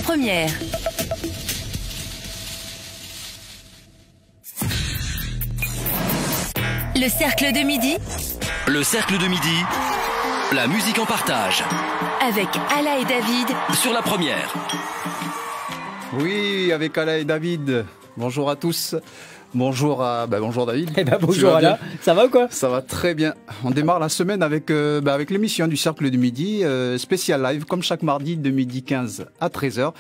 Première. Le cercle de midi. Le cercle de midi, la musique en partage. Avec Ala et David. Sur la Première. Oui, avec Ala et David. Bonjour à tous. Bonjour David. Bonjour Ala. Ça va ou quoi? Ça va très bien. On démarre la semaine avec l'émission du cercle de midi, spécial live, comme chaque mardi de midi 15 à 13h.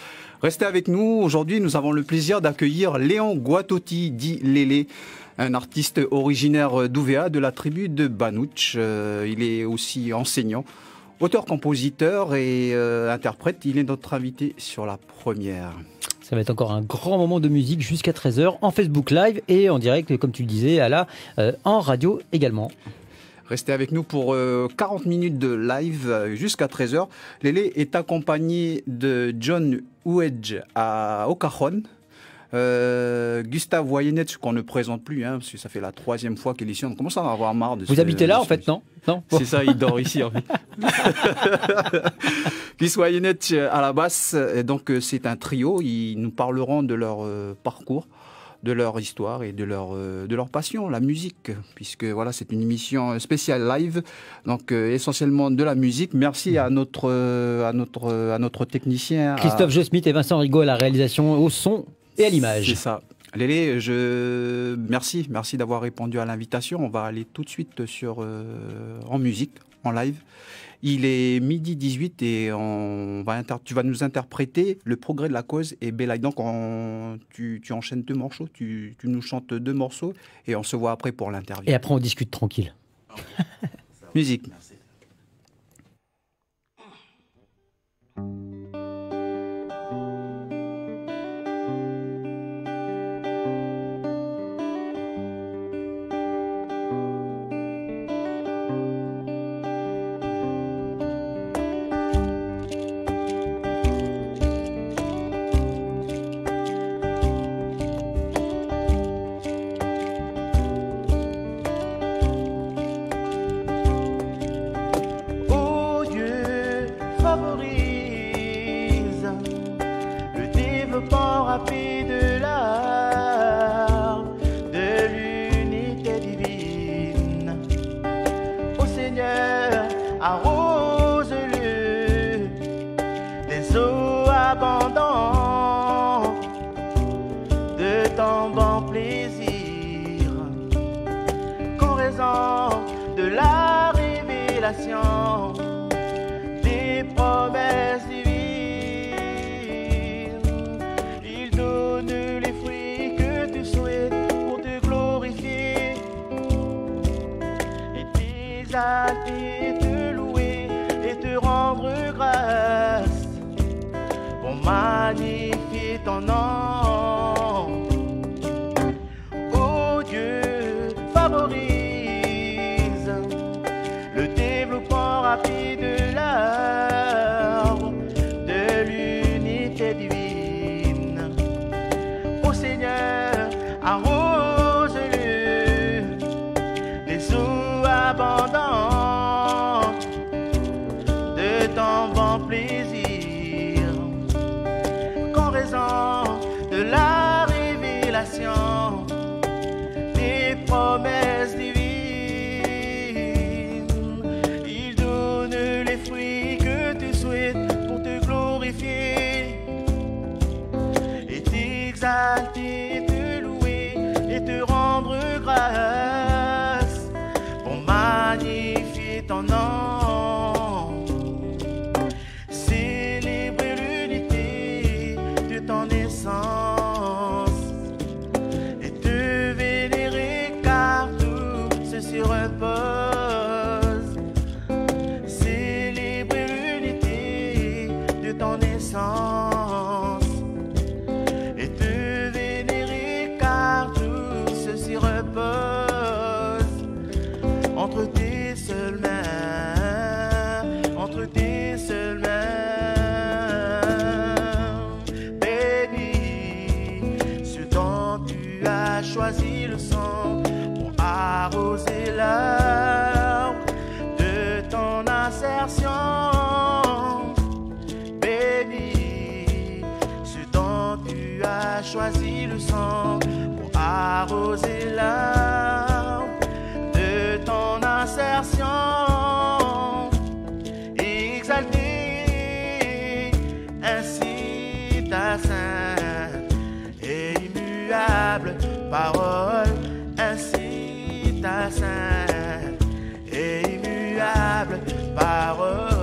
Restez avec nous. Aujourd'hui, nous avons le plaisir d'accueillir Léon Guatotti, dit Lélé. Un artiste originaire d'Ouvéa, de la tribu de Banouch. Il est aussi enseignant, auteur-compositeur et interprète. Il est notre invité sur la Première. Ça va être encore un grand moment de musique jusqu'à 13h en Facebook Live et en direct, comme tu le disais, en radio également. Restez avec nous pour 40 minutes de live jusqu'à 13h. Lélé est accompagné de John Ouedj au cajon. Gustave Wayenet, qu'on ne présente plus, parce que ça fait la 3e fois qu'il est ici. On commence à en avoir marre de Vous habitez là, en fait, non? C'est ça, il dort ici, en fait. Gustave Wayenet à la basse. Et donc, c'est un trio. Ils nous parleront de leur parcours, de leur histoire et de leur passion, la musique. Puisque voilà, c'est une émission spéciale live. Donc, essentiellement de la musique. Merci à notre technicien. Christophe Josmith et Vincent Rigaud à la réalisation au son et à l'image. C'est ça. Lélé, merci d'avoir répondu à l'invitation. On va aller tout de suite en musique, en live. Il est midi 18 et tu vas nous interpréter Le Progrès de la Cause et Belaï. Donc tu enchaînes 2 morceaux, tu nous chantes 2 morceaux et on se voit après pour l'interview. Et après on discute tranquille. Musique. Merci. Des promesses divines, il donne les fruits que tu souhaites pour te glorifier et t'exalter, te louer et te rendre grâce pour magnifier ton nom. Oh Dieu, favorise rapide de l'art de l'unité divine. Ô Seigneur, arrose-le des eaux abondantes de ton bon plaisir, qu'en raison de la révélation des promesses divines, pour te glorifier et t'exalter, te louer et te rendre grâce pour magnifier ton nom. Célébrer l'unité de ton essence et te vénérer car tout se surpose. Ton essence et te vénérer car tout ceci repose entre tes seules mains, entre tes seules mains. Béni ce dont tu as choisi le sang pour arroser l'heure de ton assertion. as choisi le sang pour arroser l'âme de ton insertion. Exalté, ainsi ta sainte et immuable parole, ainsi ta sainte et immuable parole.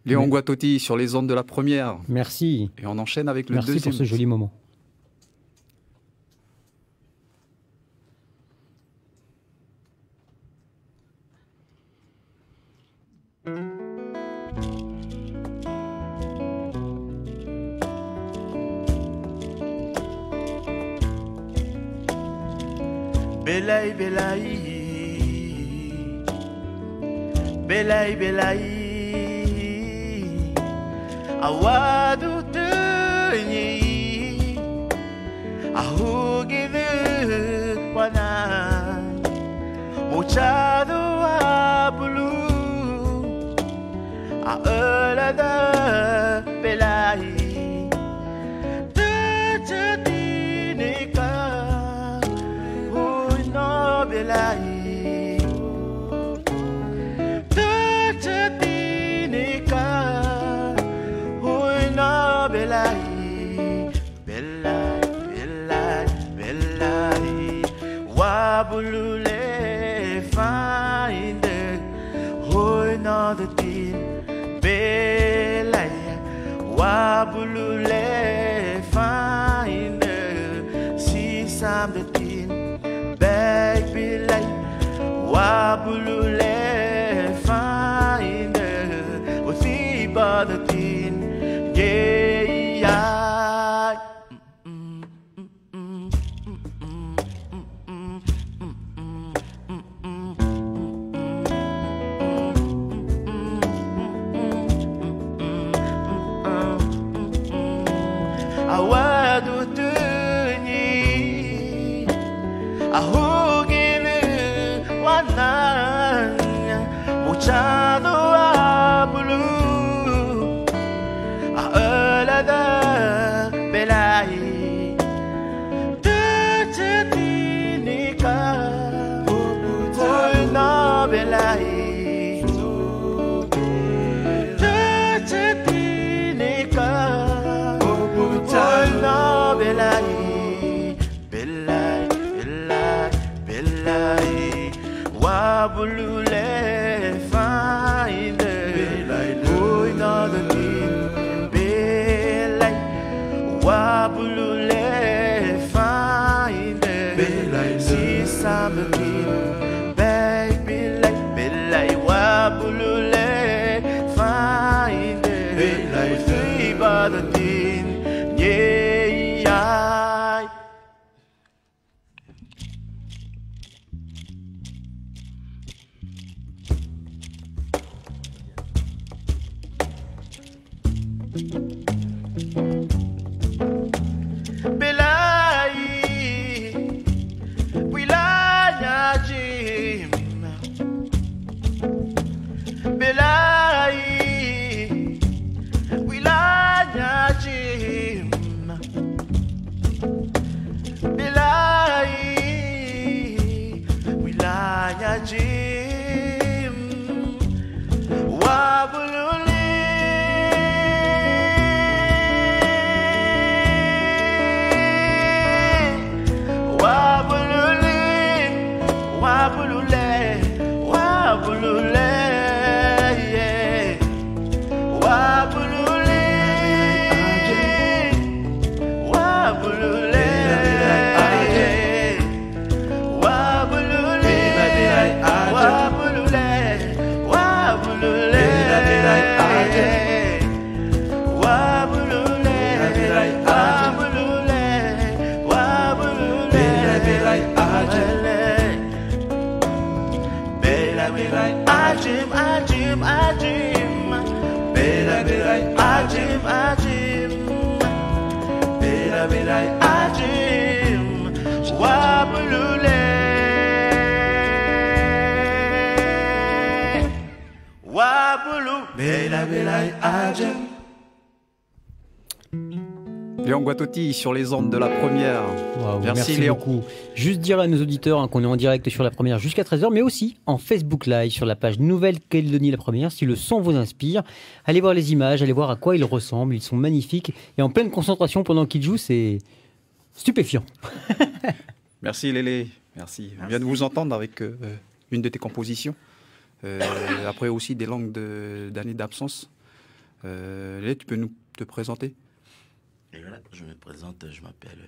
Léon Guatotti sur les ondes de la première. Merci. Et on enchaîne avec le Merci deuxième. pour ce joli moment. Belay, belay, belay, belay. Awadu tunyi ahugide wana muchadu abulu aelada belai tachatinika uno belai Wabulule find hoy na the tin belay Wabulule find si sam the tin bag belay Wabulule find with the the tin yeah Awadu tunyi ahugine wana muchado abulu aelada belai tachatinika ubutoina belai tachatinika belai, belai, belai, belai. Wabulule find belai, boy not the team. Belai, wabulule find belai, see some the team. Bag belai, belai, wabulule find belai, three by the team. Yeah. Belai, wilaya Jim. Belai, wilaya Wabulule. Wabulu. Bela bela ajem. Léon Guatotti sur les ondes de la première. Waouh, Merci, Léon. beaucoup. Juste dire à nos auditeurs qu'on est en direct sur la première jusqu'à 13h, mais aussi en Facebook Live sur la page Nouvelle-Calédonie la première. Si le son vous inspire, allez voir les images, allez voir à quoi ils ressemblent. Ils sont magnifiques et en pleine concentration pendant qu'ils jouent, c'est stupéfiant. Merci Lélé, merci. On vient de vous entendre avec une de tes compositions. Après aussi des langues d'années d'absence. Lélé, tu peux nous te présenter? Et voilà, je me présente, je m'appelle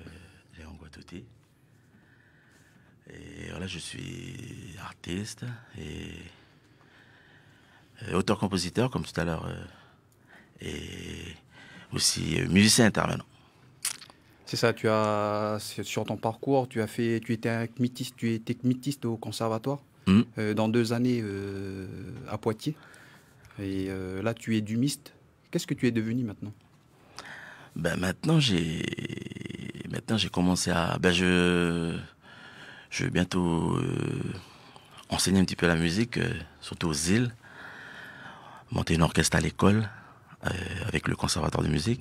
Léon Guatotti. Et voilà, je suis artiste et auteur-compositeur, comme tout à l'heure, et aussi musicien intervenant. C'est ça, sur ton parcours, tu étais kmitiste au conservatoire dans 2 années à Poitiers. Et là, tu es dumiste. Qu'est-ce que tu es devenu maintenant? Ben maintenant j'ai commencé à je vais bientôt enseigner un petit peu la musique, surtout aux îles, monter une orchestre à l'école avec le conservatoire de musique,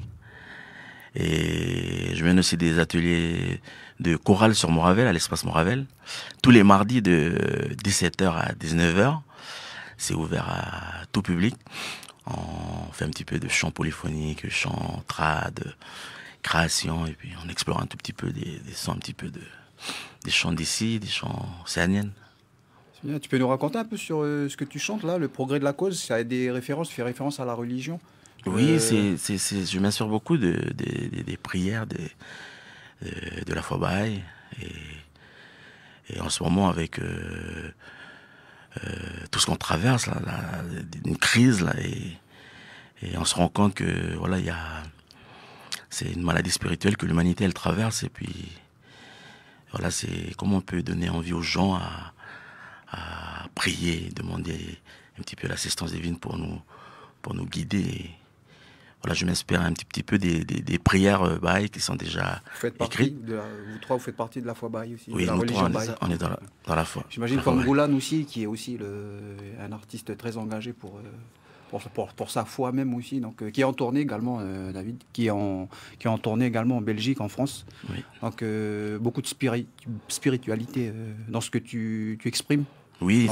et je mène aussi des ateliers de chorale sur Moravel, à l'espace Moravel, tous les mardis de 17h à 19h. C'est ouvert à tout public. On fait un petit peu de chant polyphonique, chant trad, création, et puis on explore un tout petit peu des sons, un petit peu des chants d'ici, des chants océaniennes. Tu peux nous raconter un peu sur ce que tu chantes là, le progrès de la cause? Ça a des références, fait référence à la religion? Oui, je m'inspire beaucoup des prières de la foi Baha'i, et en ce moment avec tout ce qu'on traverse, là, une crise, là, et on se rend compte que voilà, c'est une maladie spirituelle que l'humanité elle traverse, et puis voilà, c'est comment on peut donner envie aux gens à prier, demander un petit peu l'assistance divine pour nous guider. Et voilà, je m'inspire un petit peu des prières Baha'i qui sont déjà écrites. Vous trois, vous faites partie de la foi Baha'i aussi? Oui, nous trois, on est dans la foi. J'imagine comme Goulan aussi, qui est aussi un artiste très engagé pour sa foi même aussi, donc qui est en tournée également, David, qui est en tournée également en Belgique, en France. Oui. Donc beaucoup de spiritualité dans ce que tu exprimes. Oui,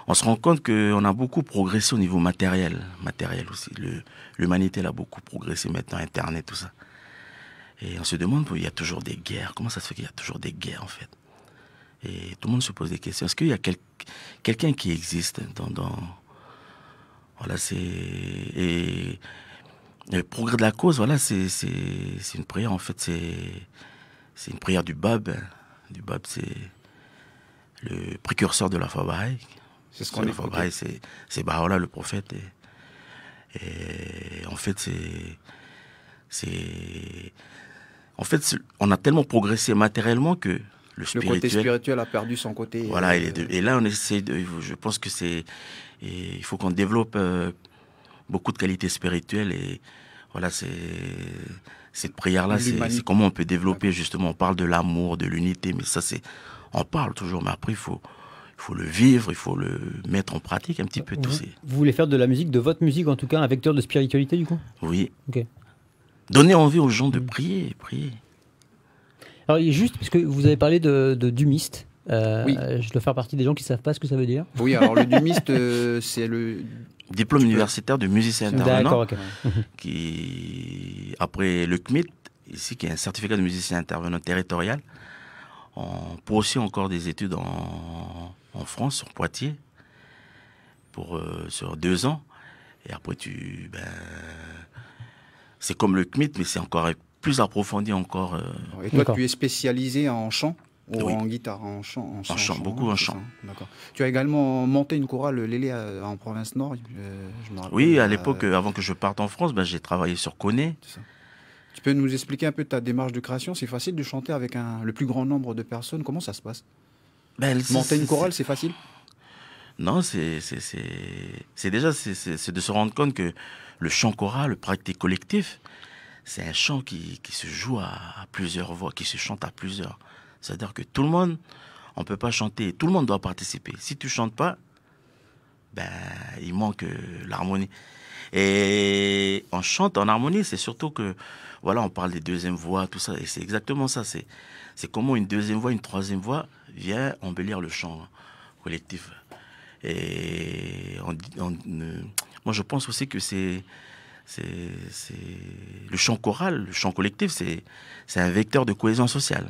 on se rend compte qu'on a beaucoup progressé au niveau matériel aussi. L'humanité elle a beaucoup progressé maintenant, Internet, tout ça. Et on se demande, il y a toujours des guerres. Comment ça se fait qu'il y a toujours des guerres, en fait? Et tout le monde se pose des questions. Est-ce qu'il y a quelqu'un qui existe Voilà, et le progrès de la cause, voilà, c'est une prière, en fait, c'est une prière du Bab. Du Bab, c'est le précurseur de la foi Baha'i. C'est ce qu'on est. Baha'i, c'est Baha'u'llah, le prophète. Et en fait, on a tellement progressé matériellement que le côté spirituel a perdu son côté. Voilà, et là, on essaie je pense que il faut qu'on développe beaucoup de qualités spirituelles, et voilà, cette prière-là, c'est comment on peut développer, justement, on parle de l'amour, de l'unité, mais ça, on parle toujours, mais après, il faut le vivre, il faut le mettre en pratique un petit peu. Vous voulez faire de la musique, de votre musique en tout cas, un vecteur de spiritualité du coup? Oui. Ok. Donner envie aux gens de prier. Alors juste, parce que vous avez parlé de dumiste, oui. Je dois faire partie des gens qui ne savent pas ce que ça veut dire. Oui, alors le dumiste, c'est le... diplôme universitaire de musicien intervenant. D'accord, ok. Qui, après le CMIT, ici, qui est un certificat de musicien intervenant territorial, on poursuit encore des études en France, sur Poitiers, sur 2 ans. Et après, c'est comme le CMIT, mais c'est encore plus approfondi encore. Et toi, tu es spécialisé en chant ou oui. En guitare, en chant, beaucoup en chant. D'accord. Tu as également monté une chorale Lélé en province Nord. Je me rappelle, oui, à l'époque, avant que je parte en France, j'ai travaillé sur Koné. Tu peux nous expliquer un peu ta démarche de création? C'est facile de chanter avec le plus grand nombre de personnes. Comment ça se passe? Monter une chorale, c'est facile? Non, c'est de se rendre compte que le chant choral, le pratique collectif, c'est un chant qui se joue à plusieurs voix, qui se chante à plusieurs. C'est-à-dire que tout le monde, on ne peut pas chanter, tout le monde doit participer. Si tu ne chantes pas, ben, il manque l'harmonie. Et on chante en harmonie, c'est surtout que, voilà, on parle des deuxièmes voix, tout ça, et c'est exactement ça. C'est comment une deuxième voix, une troisième voix vient embellir le chant collectif. Et moi, je pense aussi que c'est le chant choral, le chant collectif, c'est un vecteur de cohésion sociale.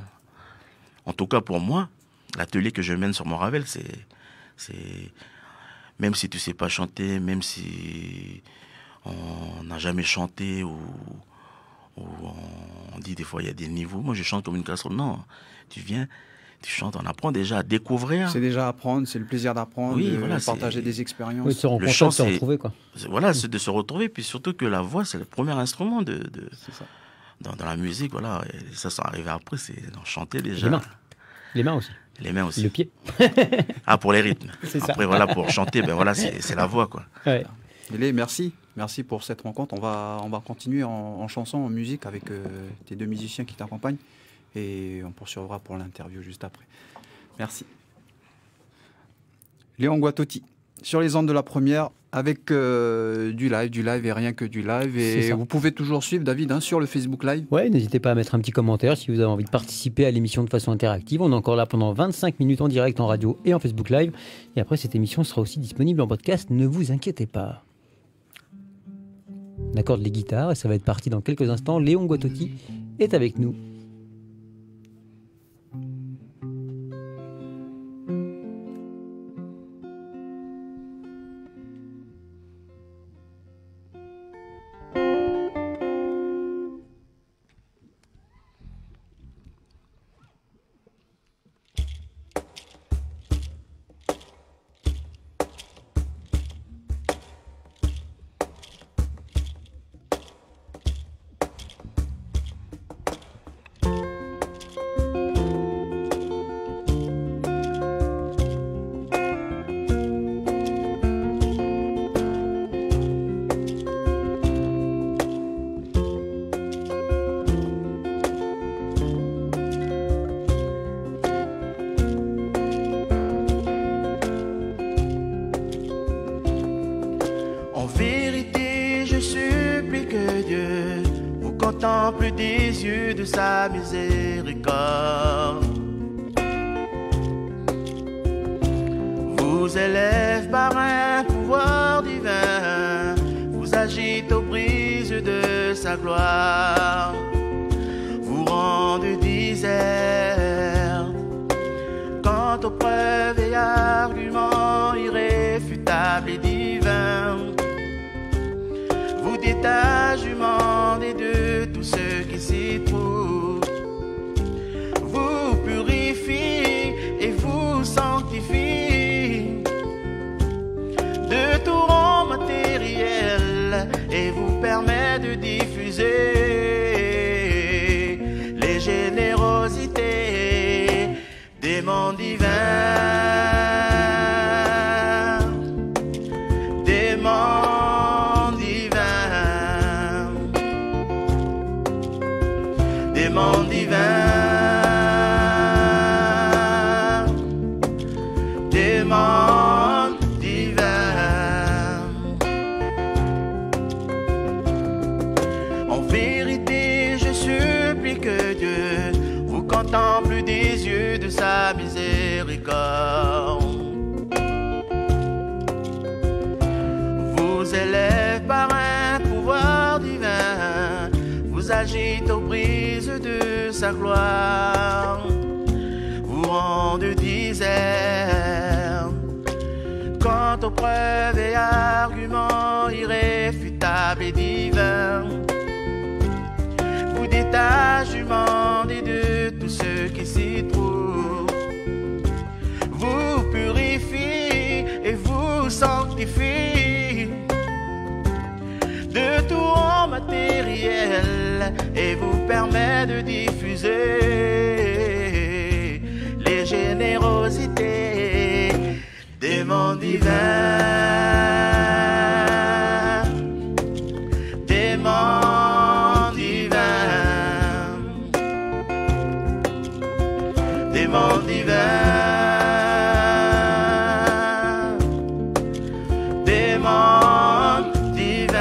En tout cas, pour moi, l'atelier que je mène sur mon Ravel, c'est même si tu sais pas chanter, même si on n'a jamais chanté ou on dit des fois il y a des niveaux. Moi, je chante comme une casserole. Non, tu viens, tu chantes, on apprend déjà à découvrir. C'est déjà apprendre, c'est le plaisir d'apprendre, oui, de voilà, partager des expériences. Oui, de se rencontrer, de se retrouver, quoi. Voilà, c'est de se retrouver, puis surtout que la voix, c'est le premier instrument C'est ça. dans la musique, voilà. Et ça arrivé après, c'est d'en chanter déjà. Les mains aussi. Les mains aussi. Le pied. Ah, pour les rythmes. C'est ça. Après, voilà, pour chanter, ben voilà, c'est la voix, quoi. Ouais. Lélé, merci. Merci pour cette rencontre. On va continuer en chanson, en musique avec tes deux musiciens qui t'accompagnent. Et on poursuivra pour l'interview juste après. Merci. Léon Guatotti, sur les ondes de la première, avec du live et rien que du live. Et vous pouvez toujours suivre David sur le Facebook Live. Ouais, n'hésitez pas à mettre un petit commentaire si vous avez envie de participer à l'émission de façon interactive. On est encore là pendant 25 minutes en direct en radio et en Facebook Live. Et après, cette émission sera aussi disponible en podcast. Ne vous inquiétez pas. On accorde les guitares et ça va être parti dans quelques instants. Léon Guatotti est avec nous. Contemple des yeux de sa miséricorde, vous élève par un pouvoir divin, vous agite aux brises de sa gloire, vous rend désert quant aux preuves et arguments irréfutables et divins, vous détache du monde et de tous ceux qui s'y trouvent, vous purifie et vous sanctifie de tout rang matériel et vous permet de diffuser les générosités des mondes divins, des mondes divins, des mondes divins. En vérité, je supplie que Dieu vous contemple des yeux de sa miséricorde, vous élève par un pouvoir divin, vous agite aux brises de sa gloire, vous rend désert quant aux preuves et arguments irréfutables et divins, vous détache du monde et de tous ceux qui s'y trouvent, vous purifie et vous sanctifie de tout en matériel et vous permet de diffuser les générosités des mondes divins, des mondes divins. mondes divins, des mondes divins,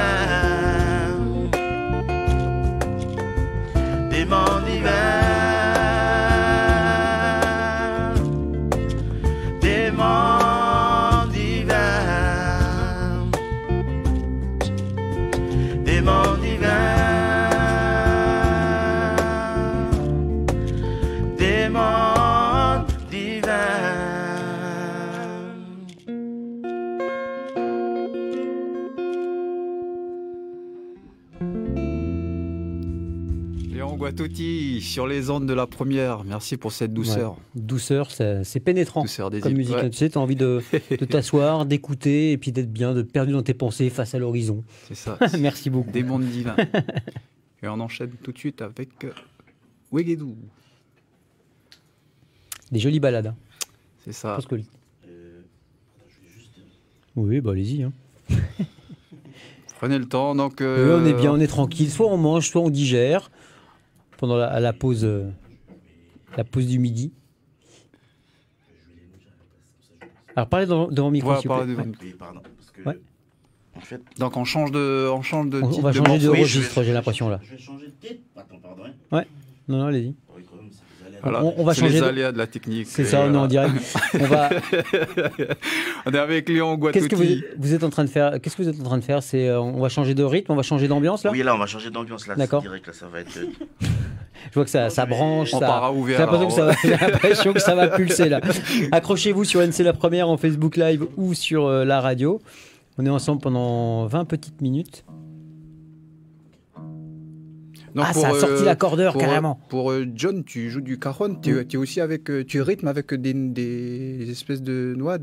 des mondes divins, des mondes divins, des mondes divins. Léon Guatouti sur les ondes de la première. Merci pour cette douceur. Ouais. Douceur, c'est pénétrant Douceur des comme îles, musique. ouais. Tu sais, tu as envie de t'asseoir, d'écouter et puis d'être bien, de perdu dans tes pensées face à l'horizon. C'est ça. Merci beaucoup. Des mondes divins. Et on enchaîne tout de suite avec Wegedou. Des jolies balades. Hein. C'est ça. Je pense que... Oui, bah allez-y. Hein. Prenez le temps. Donc, on est bien, on est tranquille. Soit on mange, soit on digère pendant la pause du midi. Alors parlez devant le micro, voilà, s'il vous plaît. parlez Ouais. Oui, pardon. Parce que, Ouais. en fait, Donc on change de On titre va de changer de morceau. registre, j'ai l'impression là. je vais changer de titre. Attends, pardon. Hein. Ouais. Non, allez-y. Oui, quand même, c'est des aléas. Voilà. On va C'est changer les de- aléas de la technique. C'est Et ça, on est voilà. en direct. On va. On est avec Léon Qu'est-ce que Guatouti. vous êtes en train de faire? Qu'est-ce que vous êtes en train de faire? C'est on va changer de rythme, on va changer d'ambiance là. Oui, là, on va changer d'ambiance. Là, c'est D'accord. direct. Là, ça va être. Je vois que ça branche, On ça. part à ouvert, J'ai l'impression alors. j'ai l'impression que ça va pulser là. Accrochez-vous sur NC La Première en Facebook Live ou sur la radio. On est ensemble pendant 20 petites minutes. Donc, Ça a sorti l'accordeur pour, carrément. Pour John, tu joues du cajon. Tu es aussi avec, tu rythmes avec des espèces de noix.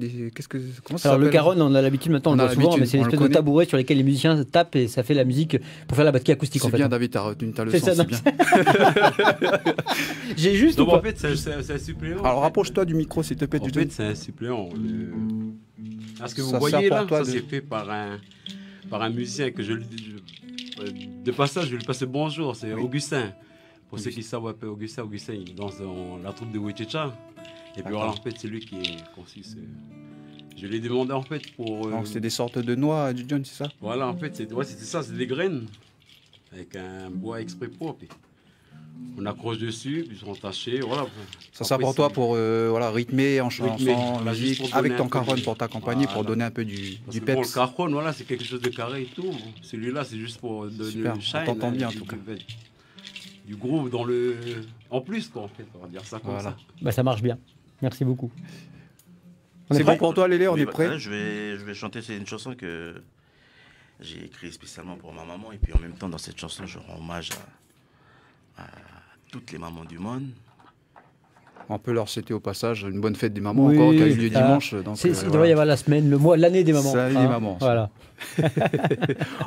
Comment ça Alors le s'appelle caron, on a l'habitude maintenant, on On le a voit souvent, l'habitude, mais c'est une on le espèce de connaît. tabouret sur lesquels les musiciens tapent et ça fait la musique pour faire la batterie acoustique en C'est fait. bien, David, t'as retenu ta C'est leçon, ça, c'est non, bien. J'ai juste Donc ou en pas fait, c'est un supplément. Alors rapproche-toi du micro, s'il te plaît, En du fait, c'est un supplément. Parce que vous Ça voyez sert là, pour toi ça de- c'est fait par un musicien que de passage, je lui passe le bonjour, c'est Augustin. Pour ceux qui savent un peu Augustin, il danse dans la troupe de Wichicha. Et puis voilà, en fait, c'est lui qui est concis. Je lui ai demandé en fait pour. Donc c'est des sortes de noix, du John, c'est ça? Voilà, en fait, c'était ça, c'est des graines avec un bois exprès propre. On accroche dessus, puis ils sont tachés. Voilà. Ça sert pour toi pour rythmer en Rythmer, chanson, voilà, juste musique, pour avec donner ton un peu cajon de- pour t'accompagner, pour Voilà. donner un peu du Parce que bon, le peps. cajon, voilà, c'est quelque chose de carré et tout. Celui-là, c'est juste pour donner Super, le shine. on t'entend bien, en du- tout cas. Du groove dans le. En plus, quoi, en fait, on va dire ça comme Voilà. ça. Bah ça marche bien. Merci beaucoup. On est C'est prêt bon pour toi, Lélé, on Oui, est bah, prêt? là, je vais chanter. C'est une chanson que j'ai écrite spécialement pour ma maman. Et puis en même temps, dans cette chanson, je rends hommage à toutes les mamans du monde. On peut leur souhaiter au passage une bonne fête des mamans Oui, encore, qui a eu lieu ça. dimanche. Donc, Il voilà. devrait y avoir la semaine, le mois, l'année des mamans. C'est l'année des mamans, ça. Voilà.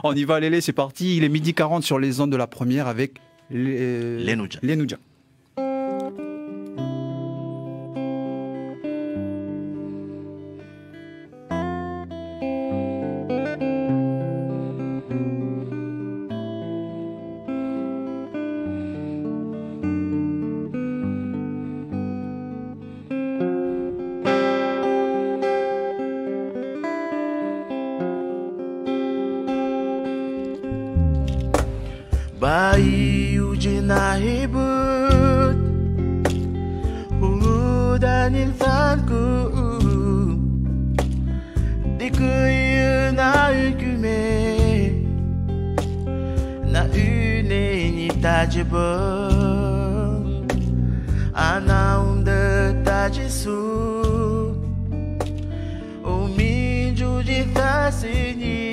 On y va, Lélé, c'est parti. Il est 12h40 sur les ondes de la première avec Lenouja. Lenouja. Bayi ujina hibut Umudan insanku Dikuyu na ukume Na une ni tajibo Ana unda tajisu Uminju de fascini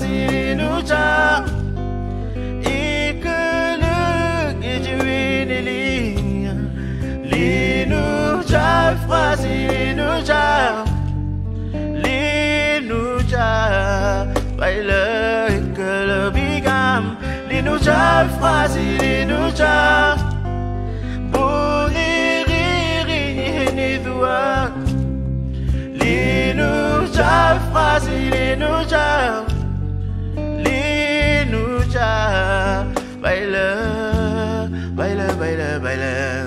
Linuja Ikulu Gijuinili Linuja Linuja Linuja Baila Ikulu Bigam Linuja Linuja Boniri Nidua Linuja Linuja baila.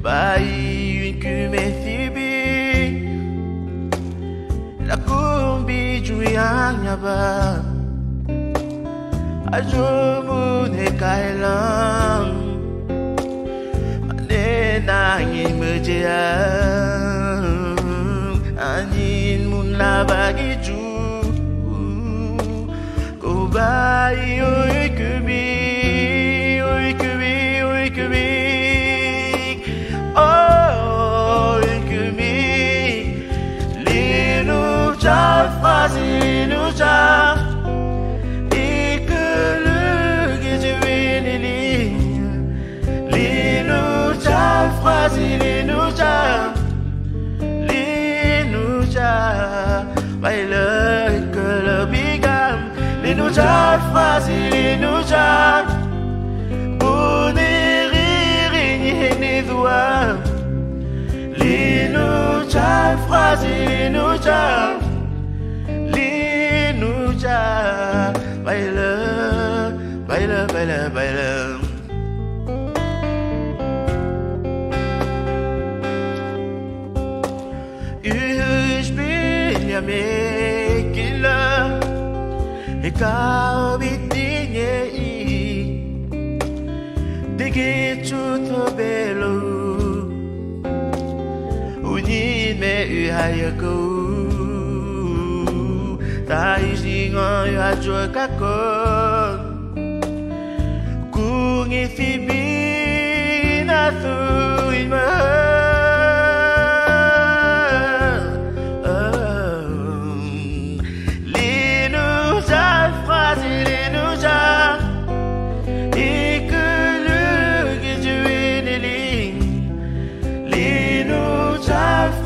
Bayi kumesibi la kumbi juyanya ba ajumu ne kailang ane nangi mejea anin mun la bagi ju ko bayi oi kubi oi kubi oi kubi. Oh, que mi l'inouja phrase l'inouja et que le guéjuini l'inouja phrase l'inouja baile que le bigam l'inouja phrase l'inouja Linuja phrase linuja linuja baile baile baile baile. Ich bin ja Mekila Eka bitinye Dege chuto belo Uni me uhayako Taijingan yuhajua kakon Kungi fibina thu inma Linuja phrase linuja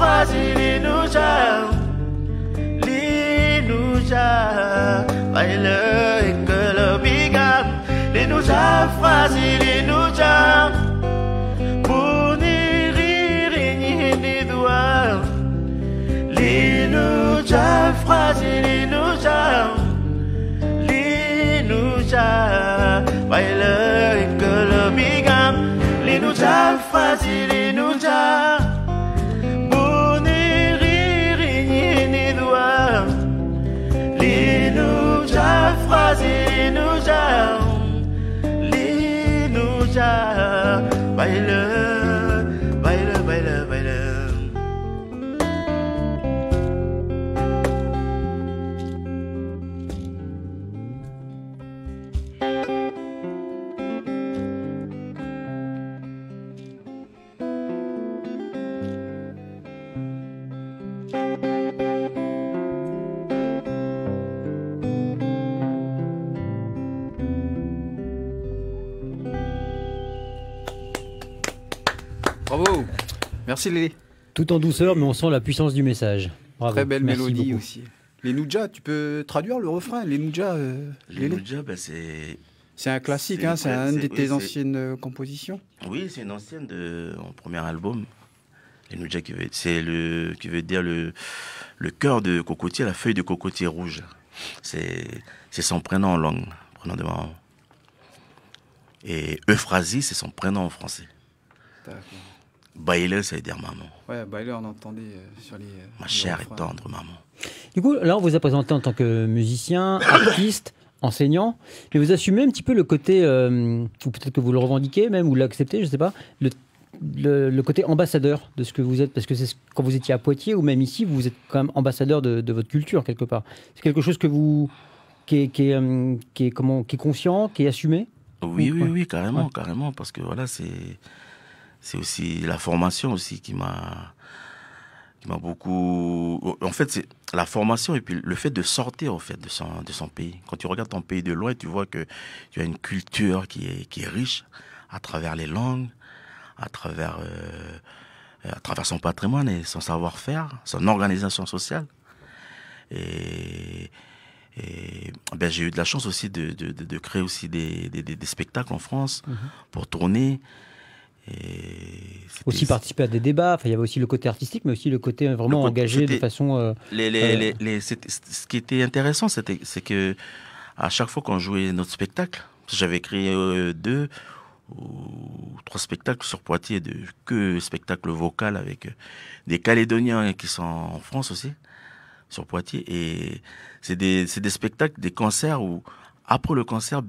Linuja, linuja, baile que le bigam. Linuja, phrase linuja, pour ni rire ni doigt. Linuja, phrase linuja, linuja, baile que le bigam. Linuja, phrase linuja. Linuja phrase linuja linuja baile baile baile baile. Bravo. Merci Lélé. Tout en douceur, mais on sent la puissance du message. Bravo. Très belle Merci mélodie beaucoup. aussi. Les Nouja, tu peux traduire le refrain Les Nouja, Les Lélé Nouja, ben c'est... C'est un classique, c'est- hein, c'est ouais, une de c'est- tes oui, anciennes compositions. Oui, c'est une ancienne de mon premier album. Les Nouja, qui veut dire le cœur de cocotier, la feuille de cocotier rouge. C'est son prénom en langue, prénom de maman. Et Euphrasie, c'est son prénom en français. D'accord. Baile, ça veut dire maman. Ouais, bah là on entendait sur les. Ma les chère et refrains. tendre maman. Du coup, là, on vous a présenté en tant que musicien, artiste, enseignant, mais vous assumez un petit peu le côté, ou peut-être que vous le revendiquez même, ou l'acceptez, je ne sais pas, le côté ambassadeur de ce que vous êtes, parce que c'est quand vous étiez à Poitiers ou même ici, vous êtes quand même ambassadeur de votre culture quelque part. C'est quelque chose que vous, qui est conscient, qui est assumé. Oui, Ouais. oui, carrément, Ouais. carrément, parce que voilà, c'est aussi la formation aussi qui m'a beaucoup. En fait, c'est la formation et puis le fait de sortir au fait de son pays. Quand tu regardes ton pays de loin, tu vois que tu as une culture qui est riche à travers les langues, à travers son patrimoine et son savoir-faire, son organisation sociale. Et ben, j'ai eu de la chance aussi de créer aussi des spectacles en France pour tourner. Et c'était- Aussi participer à des débats. Enfin, il y avait aussi le côté artistique, mais aussi le côté vraiment Le côté- engagé de c'était- façon. ce qui était intéressant, c'est que à chaque fois qu'on jouait notre spectacle, j'avais créé 2 ou 3 spectacles sur Poitiers, que spectacles vocal avec des Calédoniens qui sont en France aussi, sur Poitiers. Et c'est des spectacles, des concerts où, après le concert,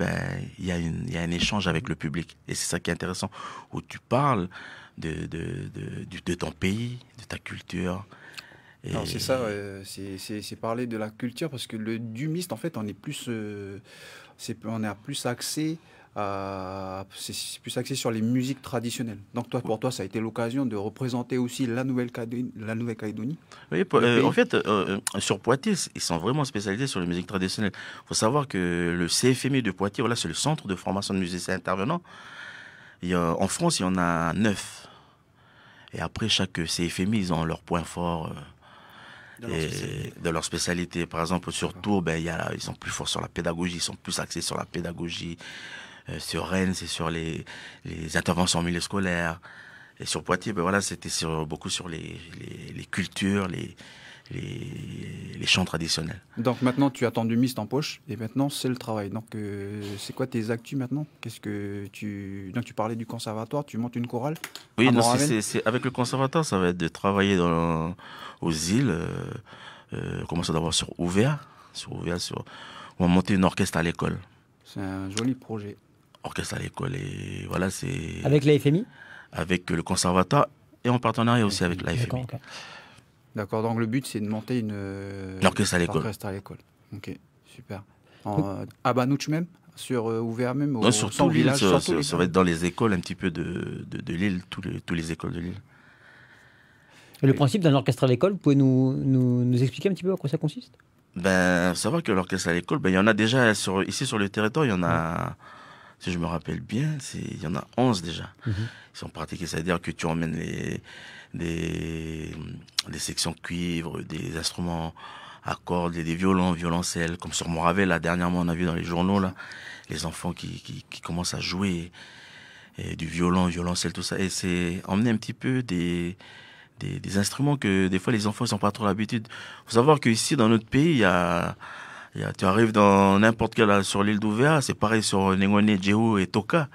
il y a un échange avec le public. Et c'est ça qui est intéressant, où tu parles de ton pays, de ta culture. Et Alors c'est ça, c'est parler de la culture parce que le dumiste, en fait, on est plus, on est plus axé c'est plus axé sur les musiques traditionnelles. Donc toi, pour toi, ça a été l'occasion de représenter aussi la Nouvelle-Calédonie. Oui, Le pays. en fait, sur Poitiers, ils sont vraiment spécialisés sur les musiques traditionnelles. Il faut savoir que le CFMI de Poitiers, voilà, c'est le centre de formation de musiciens intervenants. En France, il y en a 9. Et après, chaque CFMI, ils ont leur point fort de leur spécialité. Par exemple, sur Tours, ils sont plus forts sur la pédagogie, ils sont plus axés sur la pédagogie. Sur Rennes, c'est sur les interventions en milieu scolaire. Et sur Poitiers, voilà, c'était beaucoup sur les cultures, les chants traditionnels. Donc maintenant, tu as ton dumiste en poche et maintenant, c'est le travail. Donc c'est quoi tes actus maintenant? Donc tu parlais du conservatoire, tu montes une chorale? Oui, à non, Moraven. avec le conservatoire, ça va être de travailler aux îles. Commencer d'abord sur Ouvéa. On va monter une orchestre à l'école. C'est un joli projet. Orchestre à l'école, et voilà, c'est Avec la FMI. avec le conservatoire et en partenariat aussi avec l'AFMI. D'accord, ok. D'accord, donc le but, c'est de monter une L'orchestre à l'école. orchestre à l'école. Ok, super. À Banouch même, sur Ouvéa même, Non, sur sans tout l'île, village, sur tout ça va être dans les écoles un petit peu de l'île, tous les écoles de l'île. Et le principe d'un orchestre à l'école, vous pouvez nous expliquer un petit peu à quoi ça consiste? Savoir que l'orchestre à l'école, il y en a déjà ici sur le territoire, il y en a, si je me rappelle bien, il y en a 11 déjà. Ils sont pratiqués, c'est-à-dire que tu emmènes des sections cuivre, des instruments à cordes, des violons, violoncelles, comme sur Moravel, là, dernièrement, on a vu dans les journaux, là, les enfants qui commencent à jouer, et du violon, violoncelle, tout ça. Et c'est emmener un petit peu des instruments que des fois les enfants n'ont pas trop l'habitude. Il faut savoir qu'ici, dans notre pays, tu arrives dans n'importe quelle, sur l'île d'Ouvéa, c'est pareil sur Nengone, Djehou et Toka.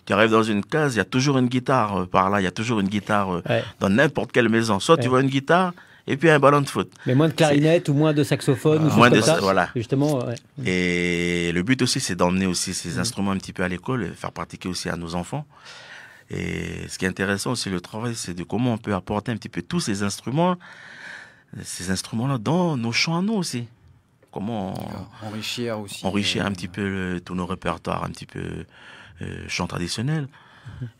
Tu arrives dans une case, il y a toujours une guitare par là, il y a toujours une guitare dans n'importe quelle maison. Soit tu vois une guitare et puis un ballon de foot. Mais moins de clarinette ou moins de saxophone ou Moins choses de comme ça. voilà. Justement, ouais. Et le but aussi, c'est d'emmener aussi ces instruments un petit peu à l'école, et faire pratiquer aussi à nos enfants. Et ce qui est intéressant aussi, le travail, c'est de comment on peut apporter un petit peu tous ces instruments-là dans nos chants à nous aussi. Comment enrichir aussi. Enrichir un petit peu tous nos répertoires, un petit peu chants traditionnels.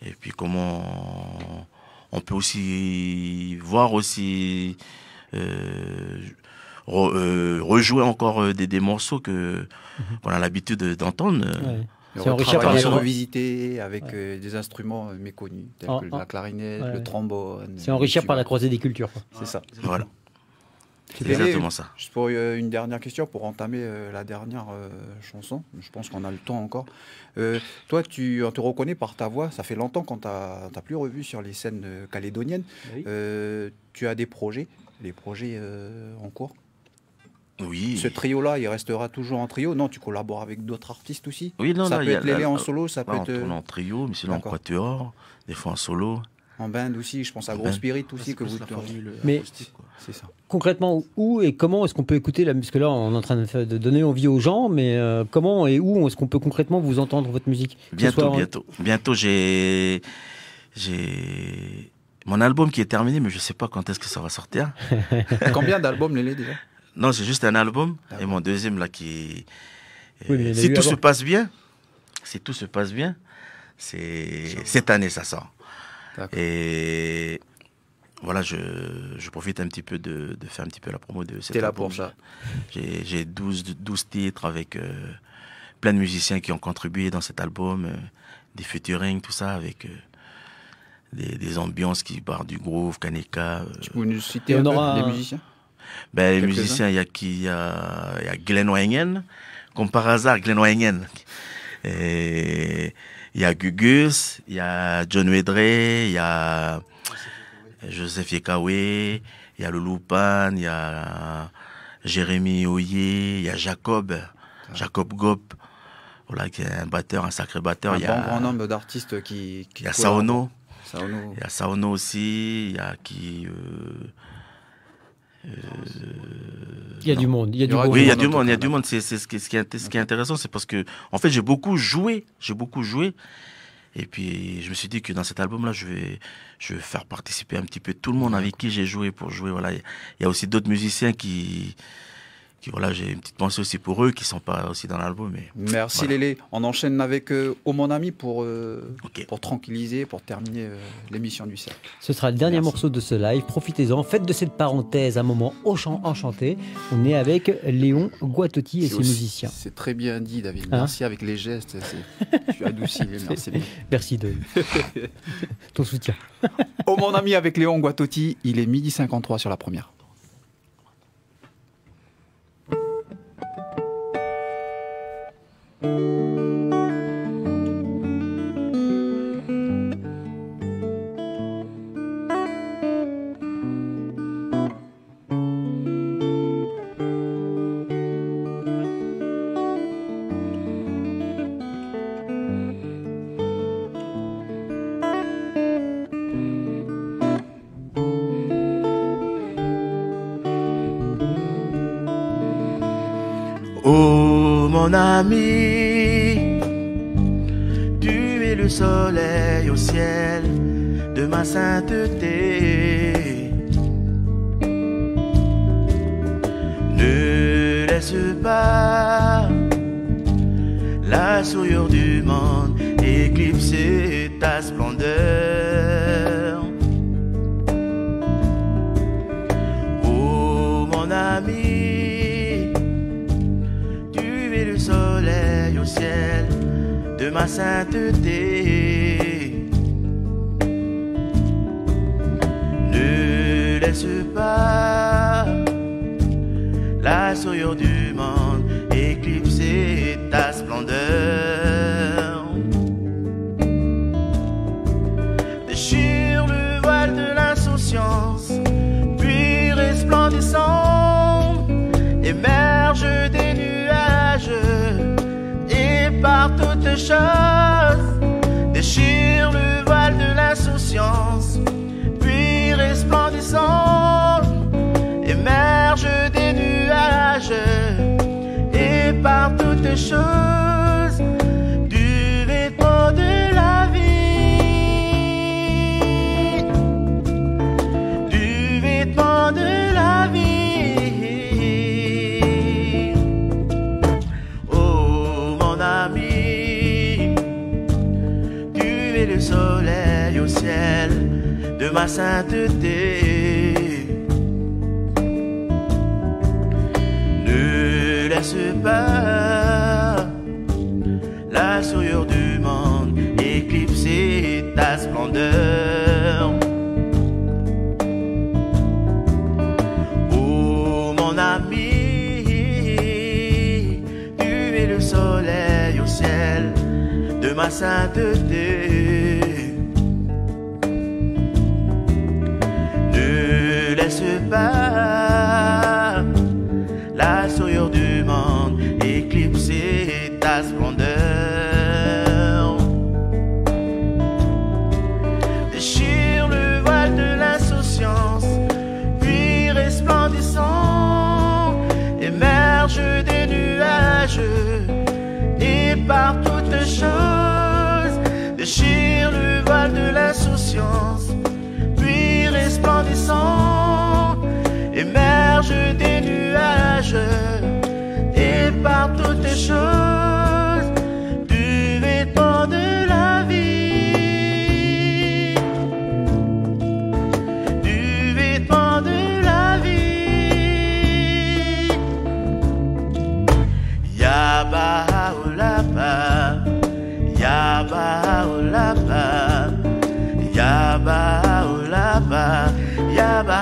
Et puis comment on peut aussi voir aussi rejouer encore des morceaux qu'on a l'habitude d'entendre. Ouais. Et C'est enrichir par retravailler, la- revisiter avec des instruments méconnus, tels que la clarinette, ouais. le trombone. C'est enrichir le par la tuba. croisée des cultures, quoi. C'est ça. Voilà. C'est Et exactement ça. Juste pour une dernière question, pour entamer la dernière chanson, je pense qu'on a le temps encore. Toi, on te reconnaît par ta voix, ça fait longtemps qu'on t'a plus revu sur les scènes calédoniennes. Oui. Tu as des projets en cours? Oui. Ce trio-là, il restera toujours en trio? Non, tu collabores avec d'autres artistes aussi? Oui, non, ça là, peut être Lélé en solo, ça peut on être tourne en trio, mais sinon en D'accord. quatuor, des fois en solo. en band aussi, je pense à En Gros band. Spirit aussi, que vous Mais- acoustique, quoi. c'est ça. Concrètement, où et comment est-ce qu'on peut écouter la musique? Parce que là, on est en train de donner envie aux gens, mais comment et où est-ce qu'on peut concrètement vous entendre votre musique? Que ce soit Bientôt, j'ai mon album qui est terminé, mais je sais pas quand est-ce que ça va sortir. Combien d'albums, Lélé, déjà? Non, c'est juste un album. D'accord. Et mon deuxième, là, qui... Oui, mais il y en a si eu tout se avant. passe bien, cette année, ça sort. D'accord. Et voilà, je profite un petit peu de faire un petit peu la promo de cet T'es là album. pour ça. J'ai 12 titres avec plein de musiciens qui ont contribué dans cet album, des featuring, tout ça, avec des ambiances qui partent du groove, Kaneka. Tu peux nous citer Et un on peu aura les un- musiciens? Les quelques-uns. musiciens, il y a Glenn Waingen, comme par hasard, Glenn Waingen. Et il y a Gugus, il y a John Wedrey, il y a Joseph Yekawé, il y a Louloupan, il y a Jérémy Oyer, il y a Jacob Gop, voilà, qui est un batteur, un sacré batteur. Il y a un grand nombre d'artistes qui il y a Saono. Saono. Il y a Saono aussi, il y a qui... Il y a du monde. Il y a du Oui, monde. il y a du monde. Il y a du monde. C'est ce qui est intéressant, c'est parce que en fait j'ai beaucoup joué. Et puis je me suis dit que dans cet album-là, je vais faire participer un petit peu tout le monde avec qui j'ai joué pour jouer. Voilà, il y a aussi d'autres musiciens qui voilà, j'ai une petite pensée aussi pour eux qui sont pas aussi dans l'album. Mais merci voilà. Lélé. On enchaîne avec Oh mon ami pour tranquilliser, pour terminer l'émission du cercle. Ce sera le dernier morceau de ce live. Profitez-en, faites de cette parenthèse un moment enchanté. On est avec Léon Guatotti et ses musiciens. C'est très bien dit, David. Merci avec les gestes. Tu as adouci. Merci. Merci de ton soutien. Oh mon ami avec Léon Guatotti. Il est 12h53 sur la première. Oh mon ami, tu es le soleil au ciel de ma sainteté. Ne laisse pas la souillure du monde éclipser ta splendeur. Oh mon ami, soleil au ciel de ma sainteté. Ne laisse pas la souillure du monde éclipser ta splendeur. Déchire le voile de l'insouciance, puis resplendissant, émerge des nuages et par toutes choses. Déchire le voile de l'insouciance, puis resplendissant, émerge des nuages et par toutes choses du vêtement de la vie, du vêtement de la vie. Le soleil au ciel de ma sainteté. Ne laisse pas la souillure du monde éclipser ta splendeur. Oh mon ami, tu es le soleil au ciel de ma sainteté. Ne laisse pas la souillure du monde éclipser ta splendeur. Déchire le voile de l'insouciance, puis resplendissant, émerge des nuages et par toutes choses. Déchire le voile de l'insouciance, puis resplendissant, émerge des nuages et par toutes choses du vêtement de la vie, du vêtement de la vie. Yaba olaba, yaba olaba, yaba olaba, yaba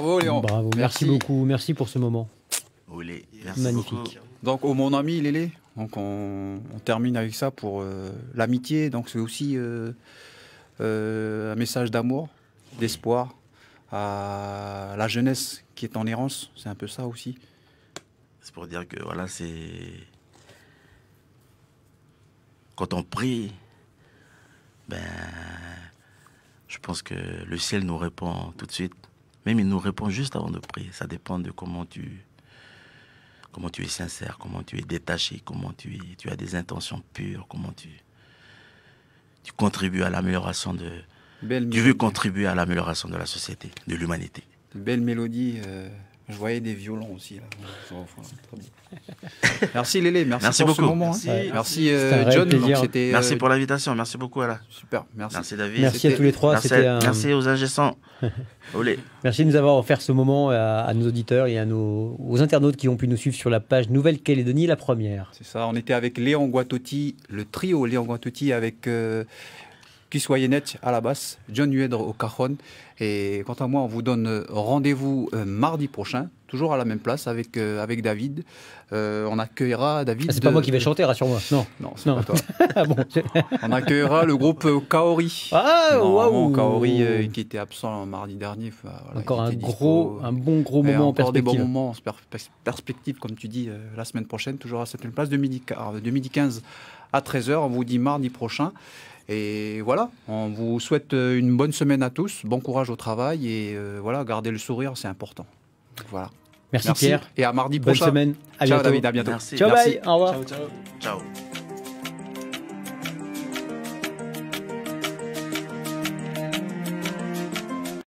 Bravo Léon. Bravo, merci beaucoup, merci pour ce moment. Oulé, merci Magnifique. beaucoup. Donc, oh, mon ami Lélé, donc on termine avec ça pour l'amitié. Donc, c'est aussi un message d'amour, d'espoir à la jeunesse qui est en errance. C'est un peu ça aussi. C'est pour dire que voilà, c'est. Quand on prie, ben. Je pense que le ciel nous répond tout de suite. Même il nous répond juste avant de prier. Ça dépend de comment tu es sincère, comment tu es détaché, comment tu as des intentions pures, comment tu contribues à l'amélioration de... Tu veux contribuer à l'amélioration de la société, de l'humanité. Belle mélodie. Je voyais des violons aussi. Là. Très bien. Merci Lélé, merci pour beaucoup. ce moment. Merci, merci plaisir. John. Donc, merci pour l'invitation, merci beaucoup Alain. Super, merci. Merci David. Merci à tous les trois. Merci aux ingessants. Olé. Merci de nous avoir offert ce moment à nos auditeurs et aux internautes qui ont pu nous suivre sur la page Nouvelle-Calédonie, la première. C'est ça, on était avec Léon Guatotti, le trio Léon Guatotti avec Kiswayenet à la basse, John Huedre au cajon. Et quant à moi, on vous donne rendez-vous mardi prochain, toujours à la même place avec David. On accueillera David. Ah, c'est pas moi qui vais chanter, rassure-moi. Non, c'est pas toi. Ah bon. On accueillera le groupe Kaori. Ah, waouh. Kaori qui était absent mardi dernier. Voilà, encore un bon gros moment en perspective. Des bons moments en perspective, comme tu dis, la semaine prochaine, toujours à cette place de midi 15 à 13h. On vous dit mardi prochain. Et voilà, on vous souhaite une bonne semaine à tous, bon courage au travail et voilà, gardez le sourire, c'est important. Voilà. Merci Pierre. Et à mardi bonne prochain. Semaine. À ciao bientôt. David, à bientôt. Merci. Ciao, bye. Au revoir. Ciao. Ciao.